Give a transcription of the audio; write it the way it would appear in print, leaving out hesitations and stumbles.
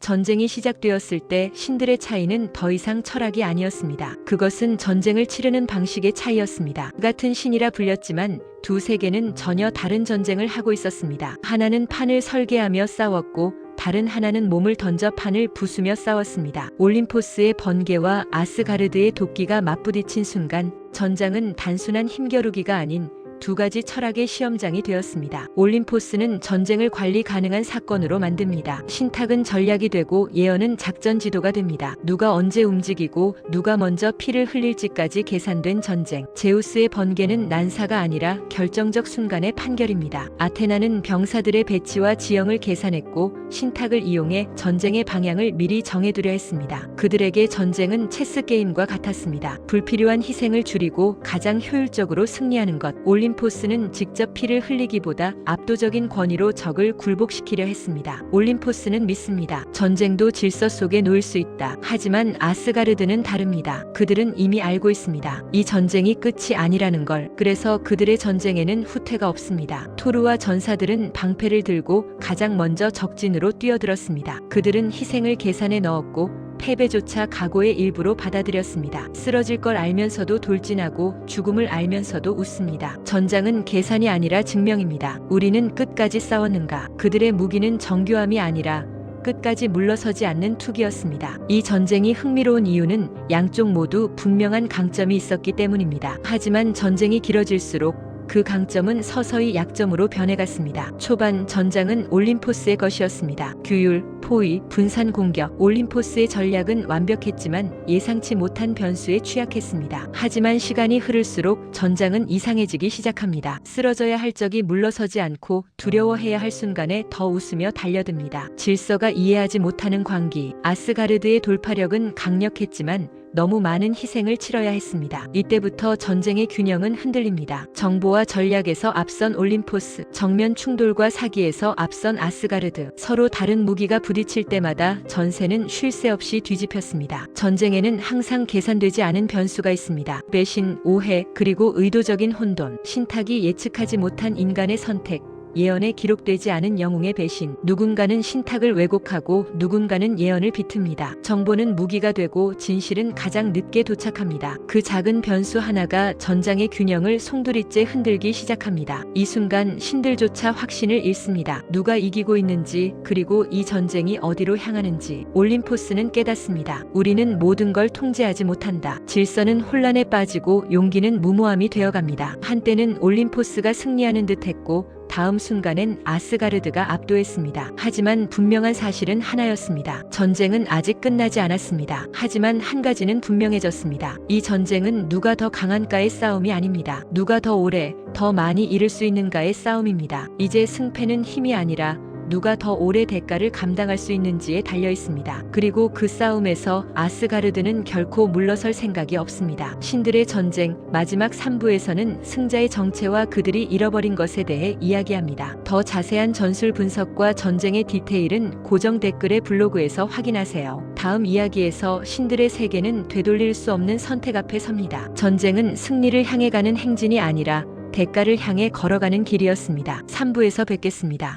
전쟁이 시작되었을 때 신들의 차이는 더 이상 철학이 아니었습니다. 그것은 전쟁을 치르는 방식의 차이였습니다. 같은 신이라 불렸지만 두 세계는 전혀 다른 전쟁을 하고 있었습니다. 하나는 판을 설계하며 싸웠고 다른 하나는 몸을 던져 판을 부수며 싸웠습니다. 올림포스의 번개와 아스가르드의 도끼가 맞부딪힌 순간 전장은 단순한 힘겨루기가 아닌 두 가지 철학의 시험장이 되었습니다. 올림포스는 전쟁을 관리 가능한 사건으로 만듭니다. 신탁은 전략이 되고 예언은 작전 지도가 됩니다. 누가 언제 움직이고 누가 먼저 피를 흘릴지까지 계산된 전쟁. 제우스의 번개는 난사가 아니라 결정적 순간의 판결입니다. 아테나는 병사들의 배치와 지형을 계산했고 신탁을 이용해 전쟁의 방향을 미리 정해두려 했습니다. 그들에게 전쟁은 체스 게임과 같았습니다. 불필요한 희생을 줄이고 가장 효율적으로 승리하는 것. 올림포스는 직접 피를 흘리기보다 압도적인 권위로 적을 굴복시키려 했습니다. 올림포스는 믿습니다. 전쟁도 질서 속에 놓일 수 있다. 하지만 아스가르드는 다릅니다. 그들은 이미 알고 있습니다. 이 전쟁이 끝이 아니라는 걸. 그래서 그들의 전쟁에는 후퇴가 없습니다. 토르와 전사들은 방패를 들고 가장 먼저 적진으로 뛰어들었습니다. 그들은 희생을 계산에 넣었고 패배조차 각오의 일부로 받아들였습니다. 쓰러질 걸 알면서도 돌진하고 죽음을 알면서도 웃습니다. 전장은 계산이 아니라 증명입니다. 우리는 끝까지 싸웠는가? 그들의 무기는 정교함이 아니라 끝까지 물러서지 않는 투기였습니다. 이 전쟁이 흥미로운 이유는 양쪽 모두 분명한 강점이 있었기 때문입니다. 하지만 전쟁이 길어질수록 그 강점은 서서히 약점으로 변해갔습니다. 초반 전장은 올림포스의 것이었습니다. 규율, 포위, 분산 공격. 올림포스의 전략은 완벽했지만 예상치 못한 변수에 취약했습니다. 하지만 시간이 흐를수록 전장은 이상해지기 시작합니다. 쓰러져야 할 적이 물러서지 않고 두려워해야 할 순간에 더 웃으며 달려듭니다. 질서가 이해하지 못하는 광기. 아스가르드의 돌파력은 강력했지만 너무 많은 희생을 치러야 했습니다. 이때부터 전쟁의 균형은 흔들립니다. 정보와 전략에서 앞선 올림포스, 정면 충돌과 사기에서 앞선 아스가르드. 서로 다른 무기가 부딪힐 때마다 전세는 쉴 새 없이 뒤집혔습니다. 전쟁에는 항상 계산되지 않은 변수가 있습니다. 배신, 오해, 그리고 의도적인 혼돈. 신탁이 예측하지 못한 인간의 선택. 예언에 기록되지 않은 영웅의 배신. 누군가는 신탁을 왜곡하고 누군가는 예언을 비틉니다. 정보는 무기가 되고 진실은 가장 늦게 도착합니다. 그 작은 변수 하나가 전장의 균형을 송두리째 흔들기 시작합니다. 이 순간 신들조차 확신을 잃습니다. 누가 이기고 있는지, 그리고 이 전쟁이 어디로 향하는지. 올림포스는 깨닫습니다. 우리는 모든 걸 통제하지 못한다. 질서는 혼란에 빠지고 용기는 무모함이 되어갑니다. 한때는 올림포스가 승리하는 듯했고 다음 순간엔 아스가르드가 압도했습니다. 하지만 분명한 사실은 하나였습니다. 전쟁은 아직 끝나지 않았습니다. 하지만 한 가지는 분명해졌습니다. 이 전쟁은 누가 더 강한가의 싸움이 아닙니다. 누가 더 오래, 더 많이 잃을 수 있는가의 싸움입니다. 이제 승패는 힘이 아니라 누가 더 오래 대가를 감당할 수 있는지에 달려 있습니다. 그리고 그 싸움에서 아스가르드는 결코 물러설 생각이 없습니다. 신들의 전쟁 마지막 3부에서는 승자의 정체와 그들이 잃어버린 것에 대해 이야기합니다. 더 자세한 전술 분석과 전쟁의 디테일은 고정 댓글의 블로그에서 확인하세요. 다음 이야기에서 신들의 세계는 되돌릴 수 없는 선택 앞에 섭니다. 전쟁은 승리를 향해 가는 행진이 아니라 대가를 향해 걸어가는 길이었습니다. 3부에서 뵙겠습니다.